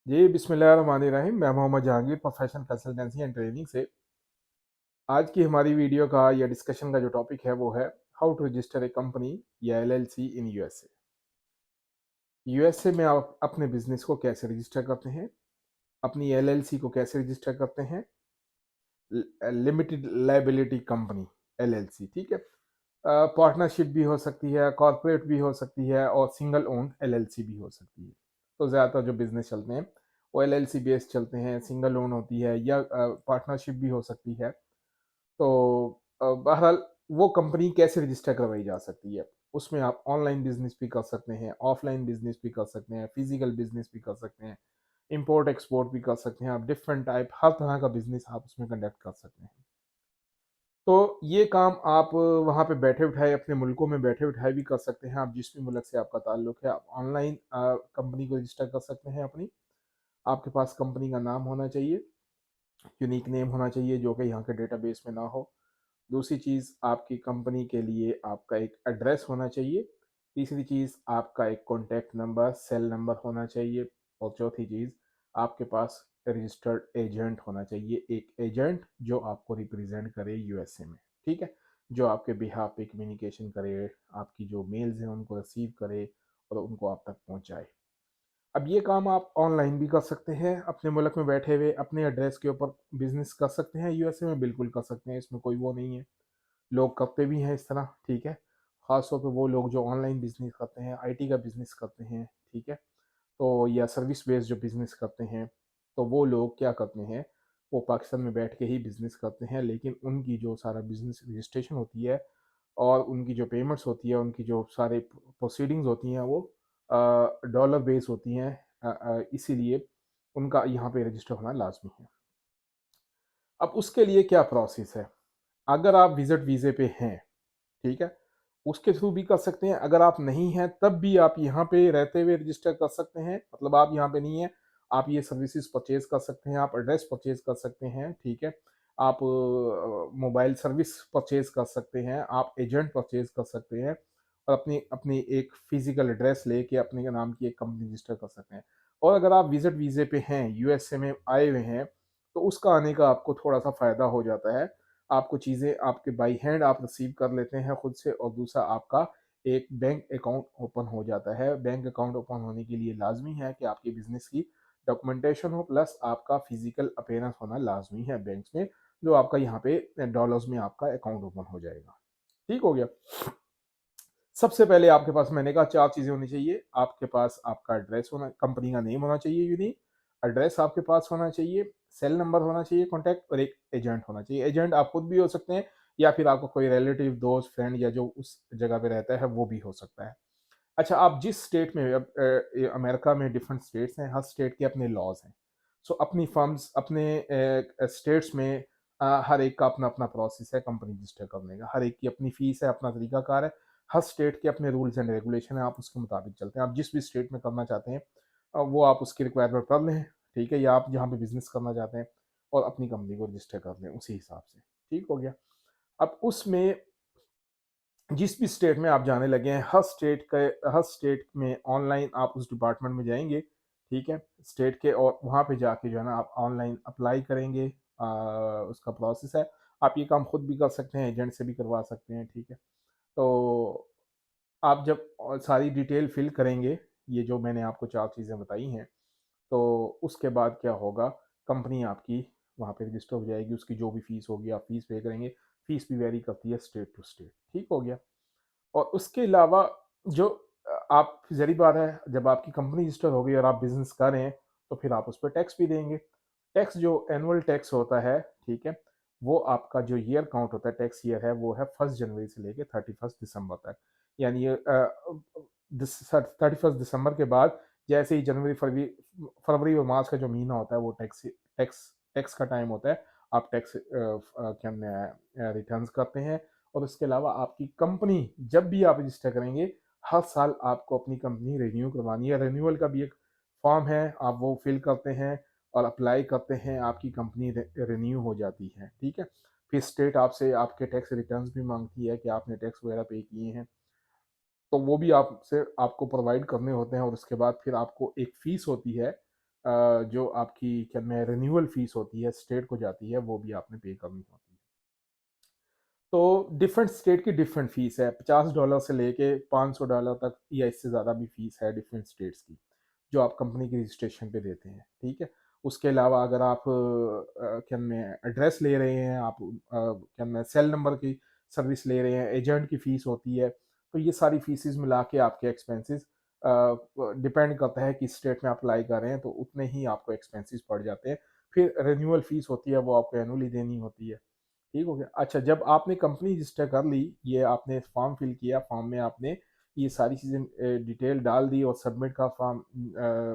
जी, बिस्मिल्लाहिर्रहमानिर्रहीम। मैं Mohammad Jahangir, professional consultancy and training से। आज की हमारी वीडियो का या डिस्कशन का जो टॉपिक है वो है how to register a company या एलएलसी इन यूएसए। यूएसए में आप अपने बिजनेस को कैसे रजिस्टर करते हैं, अपनी एलएलसी को कैसे रजिस्टर करते हैं। लिमिटेड लाइबिलिटी कंपनी, एलएलसी, ठीक है। पार्टनरशिप भी हो सकती है, कॉरपोरेट भी हो सकती है और सिंगल ओन्ड एलएलसी भी हो सकती है। तो ज़्यादातर जो बिजनेस चलते हैं वो एलएलसी बेस्ड चलते हैं, सिंगल ओन होती है या पार्टनरशिप भी हो सकती है। तो बहरहाल वो कंपनी कैसे रजिस्टर करवाई जा सकती है, उसमें आप ऑनलाइन बिजनेस भी कर सकते हैं, ऑफलाइन बिजनेस भी कर सकते हैं, फिजिकल बिजनेस भी कर सकते हैं, इंपोर्ट एक्सपोर्ट भी कर सकते हैं। आप डिफरेंट टाइप, हर तरह का बिजनेस आप उसमें कंडक्ट कर सकते हैं। तो ये काम आप वहाँ पे बैठे बिठाए, अपने मुल्कों में बैठे बिठाए भी कर सकते हैं। आप जिस भी मुल्क से आपका ताल्लुक है, आप ऑनलाइन कंपनी को रजिस्टर कर सकते हैं अपनी। आपके पास कंपनी का नाम होना चाहिए, यूनिक नेम होना चाहिए जो कि यहाँ के डेटाबेस में ना हो। दूसरी चीज़, आपकी कंपनी के लिए आपका एक एड्रेस होना चाहिए। तीसरी चीज़, आपका एक कॉन्टैक्ट नंबर, सेल नंबर होना चाहिए। और चौथी चीज़, आपके पास रजिस्टर्ड एजेंट होना चाहिए, एक एजेंट जो आपको रिप्रेजेंट करे यूएसए में, ठीक है, जो आपके बिहाफ पे कम्युनिकेशन करे, आपकी जो मेल्स हैं उनको रिसीव करे और उनको आप तक पहुंचाए। अब ये काम आप ऑनलाइन भी कर सकते हैं, अपने मुल्क में बैठे हुए अपने एड्रेस के ऊपर बिजनेस कर सकते हैं। यूएसए में बिल्कुल कर सकते हैं, इसमें कोई वो नहीं है। लोग करते भी हैं इस तरह, ठीक है। ख़ासतौर पे वो लोग जो ऑनलाइन बिजनेस करते हैं, आईटी का बिजनेस करते हैं, ठीक है, तो या सर्विस बेस्ड जो बिजनेस करते हैं, तो वो लोग क्या करते हैं, वो पाकिस्तान में बैठ के ही बिजनेस करते हैं, लेकिन उनकी जो सारा बिजनेस रजिस्ट्रेशन होती है और उनकी जो पेमेंट्स होती है, उनकी जो सारे प्रोसीडिंग्स होती हैं वो डॉलर बेस होती हैं, इसीलिए उनका यहाँ पे रजिस्टर होना लाजमी है। अब उसके लिए क्या प्रोसेस है, अगर आप विजिट वीज़े पे हैं, ठीक है, उसके थ्रू भी कर सकते हैं। अगर आप नहीं हैं तब भी आप यहाँ पे रहते हुए रजिस्टर कर सकते हैं, मतलब आप यहाँ पे नहीं हैं, आप ये सर्विसेज परचेज कर सकते हैं, आप एड्रेस परचेज कर सकते हैं, ठीक है। आप मोबाइल सर्विस परचेज कर सकते हैं, आप एजेंट परचेज कर सकते हैं और अपनी अपनी एक फिजिकल एड्रेस लेके अपने नाम की एक कंपनी रजिस्टर कर सकते हैं। और अगर आप विजिट वीज़े पे हैं, यूएसए में आए हुए हैं, तो उसका आने का आपको थोड़ा सा फ़ायदा हो जाता है। आपको चीज़ें आपके बाई हैंड आप रिसीव कर लेते हैं खुद से, और दूसरा आपका एक बैंक अकाउंट ओपन हो जाता है। बैंक अकाउंट ओपन होने के लिए लाजमी है कि आपके बिजनेस की डॉक्यूमेंटेशन हो, प्लस आपका फिजिकल अपेयरेंस होना लाजमी है बैंक्स में, जो आपका यहाँ पे डॉलर्स में आपका अकाउंट ओपन हो जाएगा। ठीक हो गया। सबसे पहले आपके पास, मैंने कहा, चार चीज़ें होनी चाहिए। आपके पास आपका एड्रेस होना, कंपनी का नेम होना चाहिए यूनिक, एड्रेस आपके पास होना चाहिए, सेल नंबर होना चाहिए कॉन्टैक्ट, और एक एजेंट होना चाहिए। एजेंट आप खुद भी हो सकते हैं या फिर आपका कोई रिलेटिव, दोस्त, फ्रेंड या जो उस जगह पे रहता है वो भी हो सकता है। अच्छा, आप जिस स्टेट में, अब अमेरिका में डिफरेंट स्टेट्स हैं, हर स्टेट के अपने लॉज हैं। सो अपनी फर्म्स अपने स्टेट्स में हर एक का अपना अपना प्रोसेस है कंपनी रजिस्टर करने का, हर एक की अपनी फीस है, अपना तरीकाकार है। हर स्टेट के अपने रूल्स एंड रेगुलेशन है, आप उसके मुताबिक चलते हैं। आप जिस भी स्टेट में करना चाहते हैं वो आप उसकी रिक्वायरमेंट पढ़ लें, ठीक है, या आप जहाँ पे बिजनेस करना चाहते हैं और अपनी कंपनी को रजिस्टर कर लें उसी हिसाब से। ठीक हो गया। अब उसमें जिस भी स्टेट में आप जाने लगे हैं, हर स्टेट में ऑनलाइन आप उस डिपार्टमेंट में जाएंगे, ठीक है, स्टेट के, और वहाँ पे जाके जो है ना आप ऑनलाइन अप्लाई करेंगे। उसका प्रोसेस है। आप ये काम खुद भी कर सकते हैं, एजेंट से भी करवा सकते हैं, ठीक है। तो आप जब सारी डिटेल फिल करेंगे, ये जो मैंने आपको चार चीज़ें बताई हैं, तो उसके बाद क्या होगा, कंपनी आपकी वहाँ पे रजिस्टर हो जाएगी। उसकी जो भी फीस होगी आप फीस पे करेंगे। फीस भी वेरी करती है स्टेट टू स्टेट। ठीक हो गया। और उसके अलावा जो आप, ज़ाहिर बात है, जब आपकी कंपनी रजिस्टर हो गई और आप बिजनेस कर रहे हैं, तो फिर आप उस पर टैक्स भी देंगे। टैक्स जो एनुअल टैक्स होता है, ठीक है, वो आपका जो ईयर काउंट होता है, टैक्स ईयर है, वो है 1 जनवरी से लेके 31 दिसंबर तक। यानी 31 दिसंबर के बाद जैसे ही जनवरी, फरवरी, फरवरी और मार्च का जो महीना होता है वो टैक्स टैक्स का टाइम होता है। आप टैक्स क्या रिटर्न्स करते हैं। और उसके अलावा आपकी कंपनी जब भी आप रजिस्टर करेंगे, हर साल आपको अपनी कंपनी रिन्यू करवानी है। रिन्यूअल का भी एक फॉर्म है, आप वो फिल करते हैं और अप्लाई करते हैं, आपकी कंपनी रिन्यू हो जाती है, ठीक है। फिर स्टेट आपसे आपके टैक्स रिटर्न्स भी मांगती है कि आपने टैक्स वगैरह पे किए हैं, तो वो भी आपसे आपको प्रोवाइड करने होते हैं। और उसके बाद फिर आपको एक फ़ीस होती है, जो आपकी क्या में रिन्यूअल फीस होती है स्टेट को जाती है, वो भी आपने पे करनी होती है। तो डिफरेंट स्टेट की डिफरेंट फीस है, $50 से लेके $500 तक या इससे ज़्यादा भी फीस है डिफरेंट स्टेट्स की, जो आप कंपनी के रजिस्ट्रेशन पे देते हैं, ठीक है। उसके अलावा अगर आप क्या में एड्रेस ले रहे हैं, आप क्या में सेल नंबर की सर्विस ले रहे हैं, एजेंट की फ़ीस होती है, तो ये सारी फीसिस मिला के आपके एक्सपेंसेस डिपेंड करता है किस स्टेट में आप अप्लाई कर रहे हैं, तो उतने ही आपको एक्सपेंसेस पड़ जाते हैं। फिर रिन्यूअल फीस होती है, वो आपको एनुअली देनी होती है। ठीक हो गया। अच्छा, जब आपने कंपनी रजिस्टर कर ली, ये आपने फॉर्म फिल किया, फॉर्म में आपने ये सारी चीज़ें डिटेल डाल दी और सबमिट का फॉर्म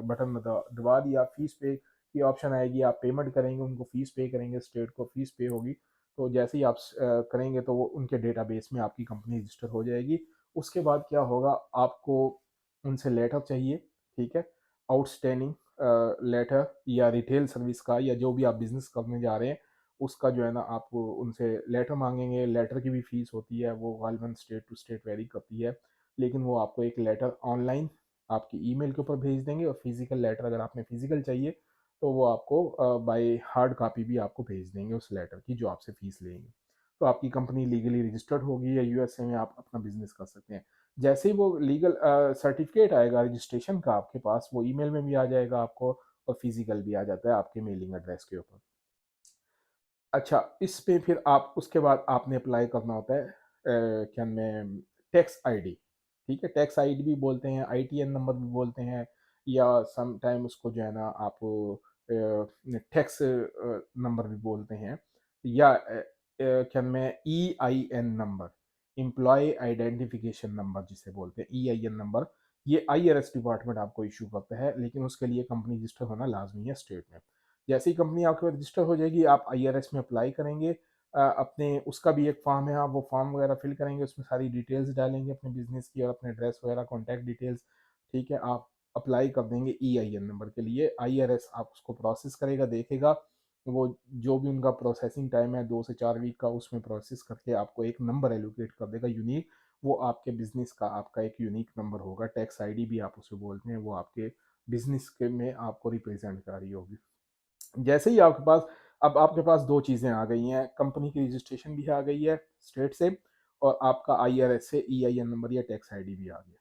बटन दबा दिया, फीस पे की ऑप्शन आएगी, आप पेमेंट करेंगे, उनको फीस पे करेंगे, स्टेट को फीस पे होगी। तो जैसे ही आप करेंगे तो वो उनके डेटाबेस में आपकी कंपनी रजिस्टर हो जाएगी। उसके बाद क्या होगा, आपको उनसे लेटर चाहिए, ठीक है, आउटस्टैंडिंग लेटर या रिटेल सर्विस का, या जो भी आप बिजनेस करने जा रहे हैं उसका जो है ना, आप उनसे लेटर मांगेंगे। लेटर की भी फीस होती है, वो गालिबन स्टेट टू स्टेट वेरी करती है, लेकिन वो आपको एक लेटर ऑनलाइन आपकी ईमेल के ऊपर भेज देंगे, और फिजिकल लेटर अगर आपने फिजिकल चाहिए तो वो आपको बाय हार्ड कॉपी भी आपको भेज देंगे उस लेटर की, जो आपसे फीस लेंगे। तो आपकी कंपनी लीगली रजिस्टर्ड होगी, या यूएसए में आप अपना बिजनेस कर सकते हैं। जैसे ही वो लीगल सर्टिफिकेट आएगा रजिस्ट्रेशन का आपके पास, वो ईमेल में भी आ जाएगा आपको, और फिजिकल भी आ जाता है आपके मेलिंग एड्रेस के ऊपर। अच्छा, इस पे फिर आप उसके बाद आपने अप्लाई करना होता है क्या में टैक्स आईडी, ठीक है। टैक्स आईडी भी बोलते हैं, आईटीएन नंबर भी बोलते हैं, या सम टाइम उसको जो है ना आप टैक्स नंबर भी बोलते हैं, या क्या में EIN number, employ identification number जिसे बोलते हैं, ईआईएन नंबर। ये आईआरएस डिपार्टमेंट आपको इशू करता है, लेकिन उसके लिए कंपनी रजिस्टर होना लाजमी है स्टेट में। जैसे ही कंपनी आपके रजिस्टर हो जाएगी, आप आईआरएस में अप्लाई करेंगे, अपने उसका भी एक फॉर्म है, आप वो फॉर्म वगैरह फिल करेंगे, उसमें सारी डिटेल्स डालेंगे अपने बिजनेस की और अपने एड्रेस वगैरह, कॉन्टैक्ट डिटेल्स, ठीक है। आप अप्लाई कर देंगे ईआईएन नंबर के लिए, आईआरएस आप उसको प्रोसेस करेगा, देखेगा, वो जो भी उनका प्रोसेसिंग टाइम है 2 से 4 वीक का, उसमें प्रोसेस करके आपको एक नंबर एलोकेट कर देगा यूनिक। वो आपके बिजनेस का आपका एक यूनिक नंबर होगा, टैक्स आईडी भी आप उसे बोलते हैं, वो आपके बिजनेस के में आपको रिप्रेजेंट कर रही होगी। जैसे ही आपके पास, अब आपके पास दो चीज़ें आ गई हैं, कंपनी की रजिस्ट्रेशन भी आ गई है स्टेट से, और आपका आईआरएस से ईआईएन नंबर या टैक्स आईडी भी आ गया।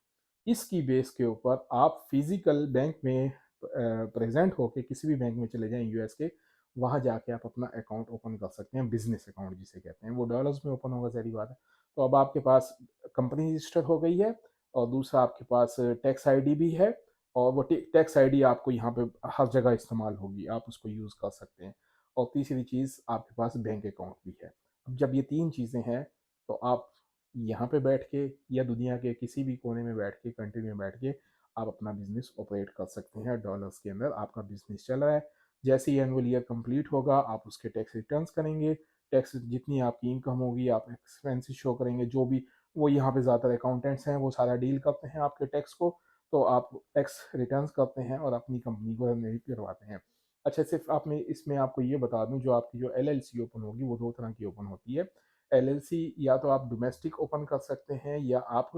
इसकी बेस के ऊपर आप फिजिकल बैंक में प्रेजेंट होके किसी भी बैंक में चले जाएं यूएस के, वहाँ जाके आप अपना अकाउंट ओपन कर सकते हैं, बिजनेस अकाउंट जिसे कहते हैं, वो डॉलर्स में ओपन होगा, सारी बात है। तो अब आपके पास कंपनी रजिस्टर हो गई है, और दूसरा आपके पास टैक्स आईडी भी है, और वो टैक्स आईडी आपको यहाँ पे हर जगह इस्तेमाल होगी, आप उसको यूज़ कर सकते हैं। और तीसरी चीज़, आपके पास बैंक अकाउंट भी है। अब जब ये तीन चीज़ें हैं, तो आप यहाँ पे बैठ के या दुनिया के किसी भी कोने में बैठ के, कंट्री में बैठ के, आप अपना बिजनेस ऑपरेट कर सकते हैं। डॉलर्स के अंदर आपका बिजनेस चल रहा है। जैसे ही एनुअल ईयर कंप्लीट होगा, आप उसके टैक्स रिटर्न्स करेंगे। टैक्स जितनी आपकी इनकम होगी, आप एक्सपेंसेस शो करेंगे, जो भी वो यहाँ पे ज़्यादातर अकाउंटेंट्स हैं, वो सारा डील करते हैं आपके टैक्स को। तो आप टैक्स रिटर्न्स करते हैं और अपनी कंपनी को रन करवाते हैं। अच्छा, सिर्फ आपने इसमें आपको ये बता दूं, जो आपकी जो एलएलसी ओपन होगी, वो दो तरह की ओपन होती है। एलएलसी या तो आप डोमेस्टिक ओपन कर सकते हैं, या आप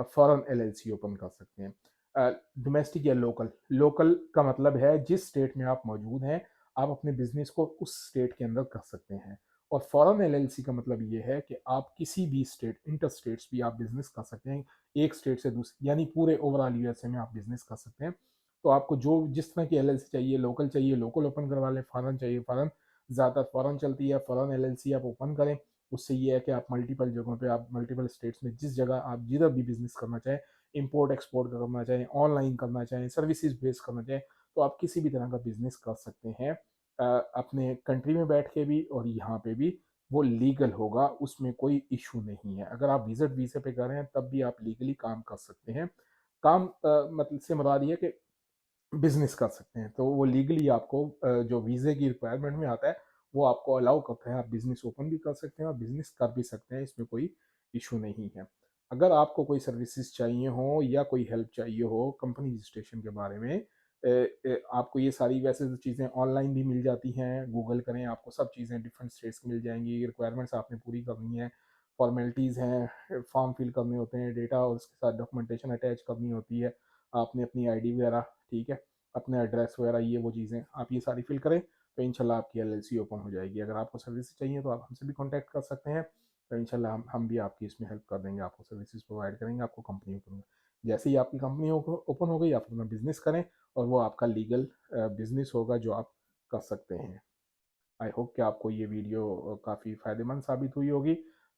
फॉरेन एलएलसी ओपन कर सकते हैं। डोमेस्टिक या लोकल, लोकल का मतलब है जिस स्टेट में आप मौजूद हैं, आप अपने बिजनेस को उस स्टेट के अंदर कर सकते हैं। और फॉरेन एलएलसी का मतलब ये है कि आप किसी भी स्टेट, इंटर स्टेट्स भी आप बिजनेस कर सकते हैं, एक स्टेट से दूसरी, यानी पूरे ओवरऑल यूएसए में आप बिजनेस कर सकते हैं। तो आपको जो जिस तरह की एलएलसी चाहिए, लोकल चाहिए लोकल ओपन करवा लें, फॉरेन चाहिए फॉरेन, ज़्यादातर फॉरेन चलती है, फॉरेन एलएलसी आप ओपन करें। उससे ये है कि आप मल्टीपल जगहों पे, आप मल्टीपल स्टेट्स में जिस जगह आप जिधर भी बिजनेस करना चाहें, इंपोर्ट एक्सपोर्ट करना चाहें, ऑनलाइन करना चाहें, सर्विसेज बेस करना चाहें, तो आप किसी भी तरह का बिजनेस कर सकते हैं, अपने कंट्री में बैठ के भी और यहाँ पे भी। वो लीगल होगा, उसमें कोई इशू नहीं है। अगर आप विजिट वीज़े पे कर रहे हैं, तब भी आप लीगली काम कर सकते हैं। काम मतलब से मुराद ये है कि बिजनेस कर सकते हैं, तो वो लीगली आपको जो वीज़े की रिक्वायरमेंट में आता है, वो आपको अलाउ करता है। आप बिजनेस ओपन भी कर सकते हैं और बिजनेस कर भी सकते हैं, इसमें कोई इशू नहीं है। अगर आपको कोई सर्विसेज चाहिए हो या कोई हेल्प चाहिए हो कंपनी रजिस्ट्रेशन के बारे में, आपको ये सारी वैसे तो चीज़ें ऑनलाइन भी मिल जाती हैं, गूगल करें, आपको सब चीज़ें डिफरेंट स्टेट्स की मिल जाएंगी। रिक्वायरमेंट्स आपने पूरी करनी है, फॉर्मेलिटीज़ हैं, फॉर्म फिल करने होते हैं, डेटा और उसके साथ डॉक्यूमेंटेशन अटैच करनी होती है, आपने अपनी आईडी वगैरह, ठीक है। अपने एड्रेस वगैरह, ये वो चीज़ें आप ये सारी फिल करें तो इंशाल्लाह आपकी एलएलसी ओपन हो जाएगी। अगर आपको सर्विस चाहिए तो आप हमसे भी कॉन्टैक्ट कर सकते हैं, तो इंशाल्लाह हम भी आपकी इसमें हेल्प कर देंगे, आपको सर्विसेज प्रोवाइड करेंगे, आपको कंपनी ओपन। जैसे ही आपकी कंपनी ओपन हो गई, आप अपना बिजनेस करें और वो आपका लीगल बिजनेस होगा जो आप कर सकते हैं। आई होप कि आपको ये वीडियो काफ़ी फ़ायदेमंद साबित हुई होगी।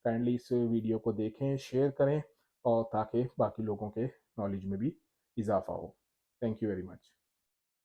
काइंडली इस वीडियो को देखें, शेयर करें और ताकि बाकी लोगों के नॉलेज में भी इजाफा हो। Thank you very much.